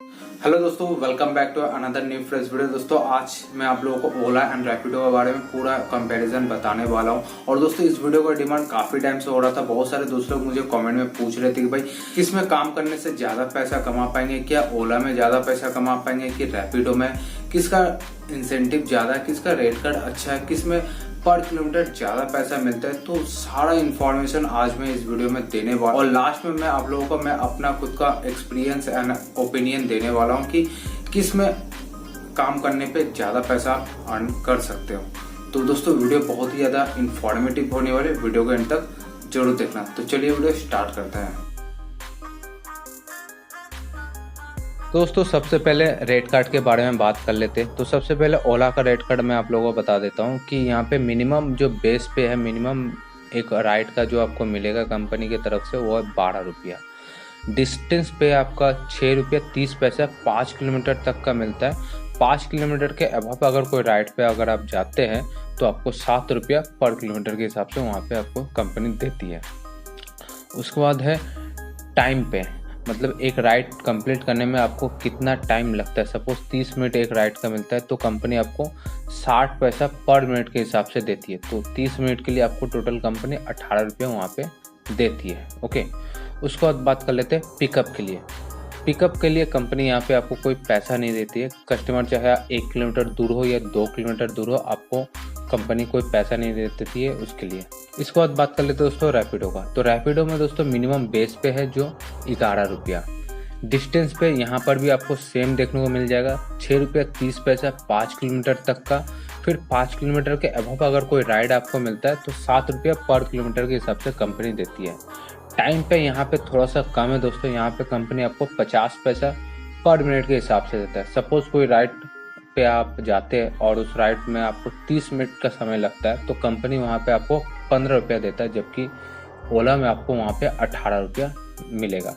Hello दोस्तों, welcome back to another new fresh video. दोस्तों आज मैं आप लोगों को ओला एंड रैपिडो के बारे में पूरा कंपैरिजन बताने वाला हूं। और दोस्तों इस वीडियो का डिमांड काफी टाइम से हो रहा था। बहुत सारे दोस्त लोग मुझे कमेंट में पूछ रहे थे कि भाई किसमें काम करने से ज्यादा पैसा कमा पाएंगे, क्या ओला में ज्यादा पैसा कमा पाएंगे कि रैपिडो में, किसका इंसेंटिव ज्यादा है, किसका रेट कार्ड अच्छा है, किसमें पर किलोमीटर ज्यादा पैसा मिलता है। तो सारा इन्फॉर्मेशन आज मैं इस वीडियो में देने वाला और लास्ट में मैं आप लोगों को मैं अपना खुद का एक्सपीरियंस एंड ओपिनियन देने वाला हूं कि किस में काम करने पे ज्यादा पैसा अर्न कर सकते हो। तो दोस्तों वीडियो बहुत ही ज्यादा इंफॉर्मेटिव होने वाले, वीडियो को एंड तक जरूर देखना। तो चलिए वीडियो स्टार्ट करते हैं। दोस्तों सबसे पहले रेट कार्ड के बारे में बात कर लेते हैं। तो सबसे पहले ओला का रेट कार्ड मैं आप लोगों को बता देता हूं कि यहाँ पे मिनिमम जो बेस पे है, मिनिमम एक राइड का जो आपको मिलेगा कंपनी की तरफ से वो है 12 रुपया। डिस्टेंस पे आपका 6 रुपया 30 पैसा 5 किलोमीटर तक का मिलता है। 5 किलोमीटर के अभाव अगर कोई राइड पे अगर आप जाते हैं तो आपको 7 रुपया पर किलोमीटर के हिसाब से वहाँ पे आपको कंपनी देती है। उसके बाद है टाइम पे, मतलब एक राइड कंप्लीट करने में आपको कितना टाइम लगता है। सपोज 30 मिनट एक राइड का मिलता है तो कंपनी आपको 60 पैसा पर मिनट के हिसाब से देती है। तो 30 मिनट के लिए आपको टोटल कंपनी 18 रुपये वहाँ पे देती है। ओके, उसके बाद बात कर लेते हैं पिकअप के लिए। पिकअप के लिए कंपनी यहाँ पे आपको कोई पैसा नहीं देती है। कस्टमर चाहे 1 किलोमीटर दूर हो या 2 किलोमीटर दूर हो, आपको कंपनी कोई पैसा नहीं देती है उसके लिए। इसके बाद बात कर लेते हैं दोस्तों रैपिडो का। तो रैपिडो में दोस्तों मिनिमम बेस पे है जो 11 रुपया। डिस्टेंस पे यहाँ पर भी आपको सेम देखने को मिल जाएगा, 6 रुपया 30 पैसा 5 किलोमीटर तक का। फिर 5 किलोमीटर के अभाव अगर कोई राइड आपको मिलता है तो 7 रुपया पर किलोमीटर के हिसाब से कंपनी देती है। टाइम पे यहाँ पे थोड़ा सा कम है दोस्तों, यहाँ पे कंपनी आपको 50 पैसा पर मिनट के हिसाब से देता है। सपोज कोई राइड पे आप जाते हैं और उस राइड में आपको 30 मिनट का समय लगता है तो कंपनी वहाँ पे आपको 15 रुपया देता है, जबकि ओला में आपको वहाँ पे 18 रुपया मिलेगा।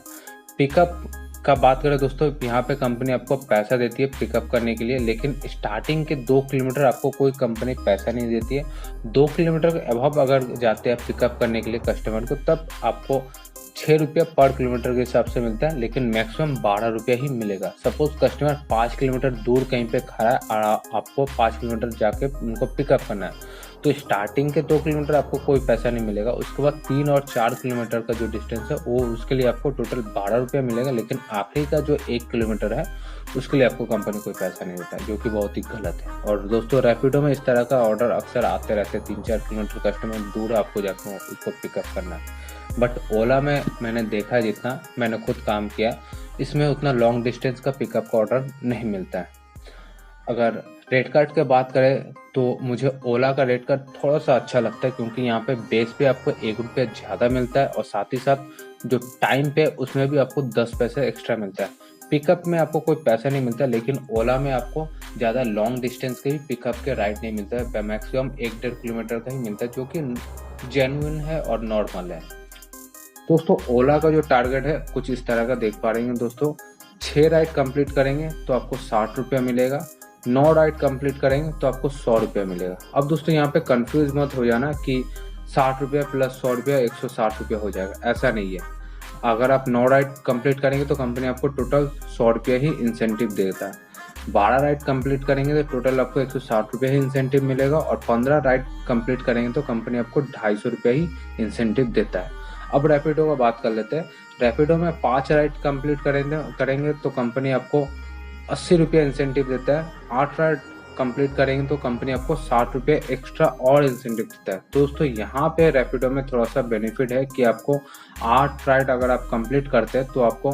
पिकअप का बात करें दोस्तों, यहाँ पे कंपनी आपको पैसा देती है पिकअप करने के लिए, लेकिन स्टार्टिंग के 2 किलोमीटर आपको कोई कंपनी पैसा नहीं देती है। 2 किलोमीटर के अभाव अगर जाते हैं पिकअप करने के लिए कस्टमर को, तब आपको 6 रुपया पर किलोमीटर के हिसाब से मिलता है, लेकिन मैक्सिमम 12 रुपया ही मिलेगा। सपोज कस्टमर 5 किलोमीटर दूर कहीं पे खड़ा है और आपको 5 किलोमीटर जाके उनको पिकअप करना है तो स्टार्टिंग के 2 किलोमीटर आपको कोई पैसा नहीं मिलेगा। उसके बाद 3 और 4 किलोमीटर का जो डिस्टेंस है वो उसके लिए आपको टोटल 12 रुपया मिलेगा, लेकिन आखिरी का जो 1 किलोमीटर है उसके लिए आपको कंपनी कोई पैसा नहीं देता है, जो कि बहुत ही गलत है। और दोस्तों रैपिडो में इस तरह का ऑर्डर अक्सर आते रहते हैं, 3-4 किलोमीटर कस्टमर दूर आपको जाकर उसको पिकअप करना है। बट ओला में मैंने देखा, जितना मैंने खुद काम किया, इसमें उतना लॉन्ग डिस्टेंस का पिकअप का ऑर्डर नहीं मिलता है। अगर रेट कार्ड की बात करें तो मुझे ओला का रेट कार्ड थोड़ा सा अच्छा लगता है, क्योंकि यहाँ पे बेस पे आपको 1 रुपया ज़्यादा मिलता है और साथ ही साथ जो टाइम पे उसमें भी आपको 10 पैसे एक्स्ट्रा मिलता है। पिकअप में आपको कोई पैसा नहीं मिलता, लेकिन ओला में आपको ज़्यादा लॉन्ग डिस्टेंस के भी पिकअप के राइड नहीं मिलता है। मैक्सिमम 1-1.5 किलोमीटर का ही मिलता है, जो कि जेन्युइन है और नॉर्मल है। दोस्तों ओला का जो टारगेट है कुछ इस तरह का देख पा रहे हैं दोस्तों, 6 राइड कंप्लीट करेंगे तो आपको 60 रुपया मिलेगा, 9 राइड कंप्लीट करेंगे तो आपको 100 रुपया मिलेगा। अब दोस्तों यहाँ पे कंफ्यूज मत हो जाना कि 60 रुपया प्लस 100 रुपया 160 रुपया हो जाएगा, ऐसा नहीं है। अगर आप 9 राइड कंप्लीट करेंगे तो कंपनी आपको टोटल 100 रुपया ही इंसेंटिव देता है। 12 राइड कंप्लीट करेंगे तो टोटल आपको 160 रुपया ही इंसेंटिव मिलेगा, और 15 राइड कंप्लीट करेंगे तो कंपनी आपको 250 रुपया ही इंसेंटिव देता है। अब रैपिडो का बात कर लेते हैं। रैपिडो में 5 राइड कंप्लीट करेंगे तो कंपनी आपको 80 रुपया इंसेंटिव देता है। 8 राइड कंप्लीट करेंगे तो कंपनी आपको 60 रुपये एक्स्ट्रा और इंसेंटिव देता है। दोस्तों यहाँ पे रैपिडो में थोड़ा सा बेनिफिट है कि आपको 8 राइड अगर आप कंप्लीट करते हैं तो आपको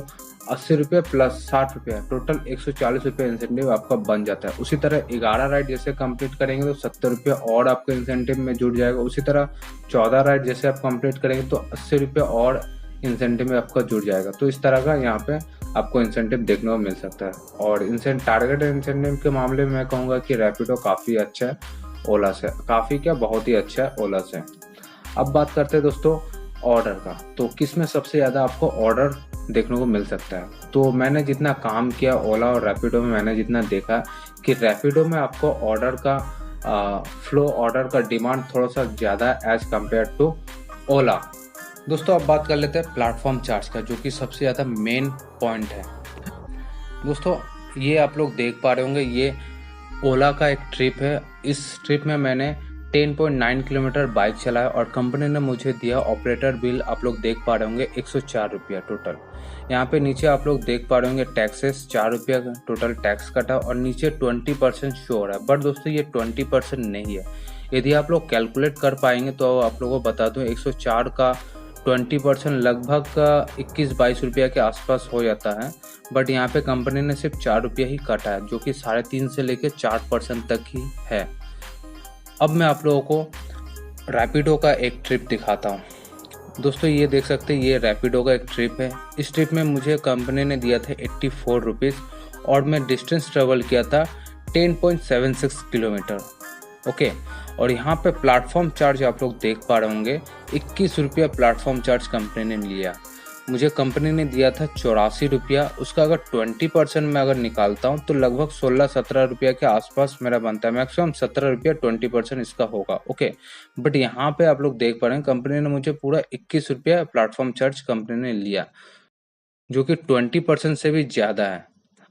80 रुपये प्लस 60 रुपया टोटल 140 रुपये इंसेंटिव आपका बन जाता है। उसी तरह 11 राइड जैसे कंप्लीट करेंगे तो 70 रुपये और आपके इंसेंटिव में जुड़ जाएगा। उसी तरह 14 राइड जैसे आप कंप्लीट करेंगे तो 80 रुपये और इंसेंटिव में आपका जुड़ जाएगा। तो इस तरह का यहाँ पे आपको इंसेंटिव देखने को मिल सकता है। और टारगेट इंसेंटिव के मामले में मैं कहूँगा कि रैपिडो काफ़ी अच्छा है ओला से, काफ़ी क्या बहुत ही अच्छा है ओला से। अब बात करते हैं दोस्तों ऑर्डर का। तो किस में सबसे ज़्यादा आपको ऑर्डर देखने को मिल सकता है। तो मैंने जितना काम किया ओला और रैपिडो में, मैंने जितना देखा कि रैपिडो में आपको ऑर्डर का फ्लो, ऑर्डर का डिमांड थोड़ा सा ज़्यादा एज कम्पेयर टू ओला। दोस्तों अब बात कर लेते हैं प्लेटफॉर्म चार्ज का, जो कि सबसे ज़्यादा मेन पॉइंट है। दोस्तों ये आप लोग देख पा रहे होंगे, ये ओला का एक ट्रिप है। इस ट्रिप में मैंने 10.9 किलोमीटर बाइक चलाया और कंपनी ने मुझे दिया ऑपरेटर बिल, आप लोग देख पा रहे होंगे 104 रुपया टोटल। यहाँ पे नीचे आप लोग देख पा रहे होंगे टैक्सेस 4 रुपया टोटल टैक्स कटा और नीचे 20% शो हो रहा है। बट दोस्तों ये 20% नहीं है। यदि आप लोग कैलकुलेट कर पाएंगे तो आप लोगों को बता दूं 104 का 20% लगभग 21-22 रुपया के आसपास हो जाता है। बट यहाँ पे कंपनी ने सिर्फ 4 रुपया ही काटा है, जो कि 3.5 से लेकर 4% तक ही है। अब मैं आप लोगों को रैपिडो का एक ट्रिप दिखाता हूँ। दोस्तों ये देख सकते हैं, ये रैपिडो का एक ट्रिप है। इस ट्रिप में मुझे कंपनी ने दिया था 84 रुपीज़ और मैं डिस्टेंस ट्रेवल किया था 10.76 किलोमीटर। ओके, और यहाँ पे प्लेटफॉर्म चार्ज आप लोग देख पा रहे होंगे 21 रुपया प्लेटफॉर्म चार्ज कंपनी ने लिया। मुझे कंपनी ने दिया था 84 रुपया। उसका अगर 20% मैं अगर निकालता हूँ तो लगभग 16-17 रुपया के आसपास मेरा बनता है। मैक्सिमम 17 रुपया 20% इसका होगा। ओके, बट यहाँ पे आप लोग देख पा रहे हैं कंपनी ने मुझे पूरा 21 रुपया प्लेटफॉर्म चार्ज कंपनी ने लिया, जो कि 20% से भी ज़्यादा है।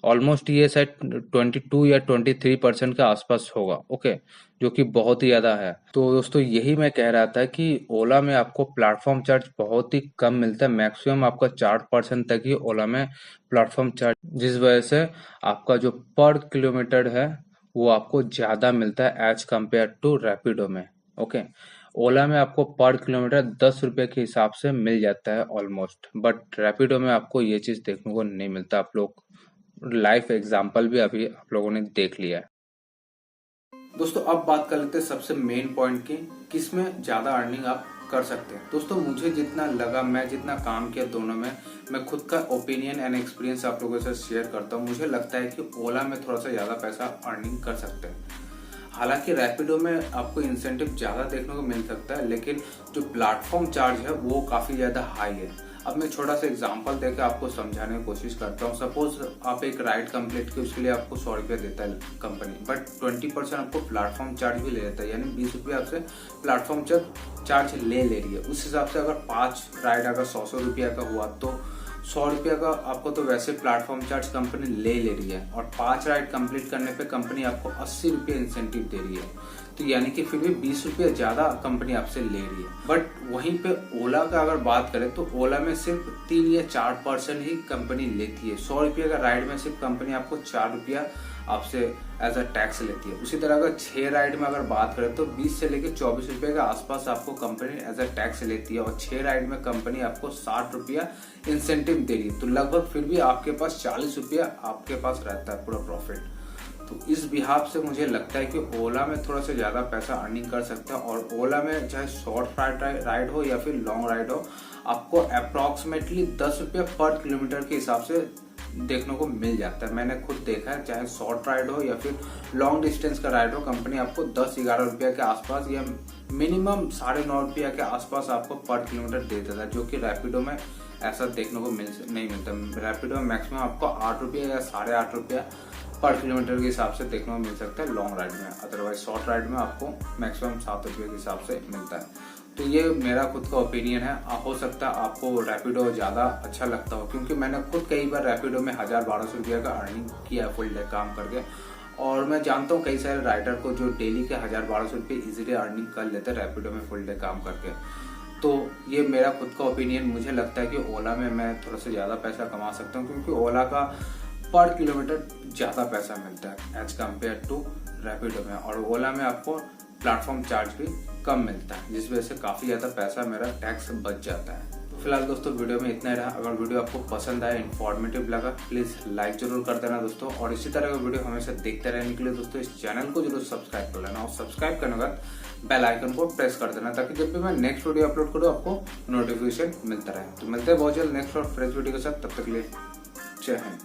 ऑलमोस्ट ये शायद 22 या 23% के आसपास होगा। ओके, जो कि बहुत ही ज़्यादा है। तो दोस्तों यही मैं कह रहा था कि ओला में आपको प्लेटफॉर्म चार्ज बहुत ही कम मिलता है। मैक्सिमम आपका 4% तक ही ओला में प्लेटफॉर्म चार्ज, जिस वजह से आपका जो पर किलोमीटर है वो आपको ज़्यादा मिलता है एज कम्पेयर टू रैपिडो में। ओके, ओला में आपको पर किलोमीटर 10 रुपये के हिसाब से मिल जाता है ऑलमोस्ट, बट रैपिडो में आपको ये चीज़ देखने को नहीं मिलता। आप लोग लाइव एग्जाम्पल भी अभी आप लोगों ने देख लिया है। दोस्तों अब बात कर लेते हैं सबसे मेन पॉइंट की, किसमें ज्यादा अर्निंग आप कर सकते हैं। दोस्तों मुझे जितना लगा, मैं जितना काम किया दोनों में, मैं खुद का ओपिनियन एंड एक्सपीरियंस आप लोगों से शेयर करता हूँ। मुझे लगता है कि ओला में थोड़ा सा ज्यादा पैसा अर्निंग कर सकते हैं। हालांकि रैपिडो में आपको इंसेंटिव ज्यादा देखने को मिल सकता है, लेकिन जो प्लेटफॉर्म चार्ज है वो काफी ज्यादा हाई है। अब मैं छोटा सा एग्जांपल देकर आपको समझाने की कोशिश करता हूँ। सपोज आप एक राइड कंप्लीट की, उसके लिए आपको 100 रुपया देता है कंपनी, बट 20% आपको प्लेटफॉर्म चार्ज भी ले लेता है, यानी 20 रुपया आपसे प्लेटफॉर्म चार्ज ले रही है। उस हिसाब से अगर 5 राइड अगर 100 रुपया का हुआ तो 100 रुपया का आपको तो वैसे प्लेटफॉर्म चार्ज कंपनी ले रही है, और 5 राइड कंप्लीट करने पे कंपनी आपको 80 रुपये इंसेंटिव दे रही है। तो यानी कि फिर भी 20 रुपये ज्यादा कंपनी आपसे ले रही है। बट वहीं पे ओला का अगर बात करें तो ओला में सिर्फ 3 या 4% ही कंपनी लेती है। 100 रुपये का राइड में सिर्फ कंपनी आपको 4 रुपया आपसे एज अ टैक्स लेती है। उसी तरह अगर 6 राइड में अगर बात करें तो 20 से लेकर 24 रुपये के आसपास आपको कंपनी एज अ टैक्स लेती है, और 6 राइड में कंपनी आपको 60 रुपया इंसेंटिव दे रही है। तो लगभग फिर भी आपके पास 40 रुपया आपके पास रहता है पूरा प्रॉफिट। तो इस बिहाफ से मुझे लगता है कि ओला में थोड़ा सा ज्यादा पैसा अर्निंग कर सकते हैं। और ओला में चाहे शॉर्ट राइड हो या फिर लॉन्ग राइड हो, आपको अप्रोक्सीमेटली 10 रुपया पर किलोमीटर के हिसाब से देखने को मिल जाता है। मैंने खुद देखा है, चाहे शॉर्ट राइड हो या फिर लॉन्ग डिस्टेंस का राइड हो, कंपनी आपको 10-11 रुपया के आसपास या मिनिमम 9.5 रुपया के आसपास आपको पर किलोमीटर दे देता है, जो कि रैपिडो में ऐसा देखने को नहीं मिलता। रैपिडो में मैक्सिमम आपको 8 रुपया या 8.5 रुपया पर किलोमीटर के हिसाब से देखने को मिल सकता है लॉन्ग राइड में। अदरवाइज शॉर्ट राइड में आपको मैक्सिमम 7 रुपये के हिसाब से मिलता है। तो ये मेरा खुद का ओपिनियन है। हो सकता है आपको रैपिडो ज़्यादा अच्छा लगता हो, क्योंकि मैंने खुद कई बार रैपिडो में 1000-1200 रुपये का अर्निंग किया फुल डे काम करके, और मैं जानता हूँ कई सारे राइडर को जो डेली के 1000-1200 रुपये इजीली अर्निंग कर लेते हैं रैपिडो में फुल डे काम करके। तो ये मेरा खुद का ओपिनियन। मुझे लगता है कि ओला में मैं थोड़ा सा ज़्यादा पैसा कमा सकता हूँ, क्योंकि ओला का पर किलोमीटर ज़्यादा पैसा मिलता है एज कम्पेयर टू रैपिडो में, और ओला में आपको प्लेटफॉर्म चार्ज भी कम मिलता है, जिस वजह से काफ़ी ज़्यादा पैसा मेरा टैक्स बच जाता है। तो फिलहाल दोस्तों वीडियो में इतना ही रहा। अगर वीडियो आपको पसंद आया, इन्फॉर्मेटिव लगा, प्लीज़ लाइक जरूर कर देना दोस्तों, और इसी तरह का वीडियो हमेशा देखते रहने के लिए दोस्तों इस चैनल को जरूर सब्सक्राइब कर लेना, और सब्सक्राइब करने के बाद बेल आइकन को प्रेस कर देना, ताकि जब भी मैं नेक्स्ट वीडियो अपलोड करूँ आपको नोटिफिकेशन मिलता रहे। तो मिलते हैं बहुत जल्द नेक्स्ट और फ्रेश वीडियो के साथ, तब तक के लिए जय हिंद।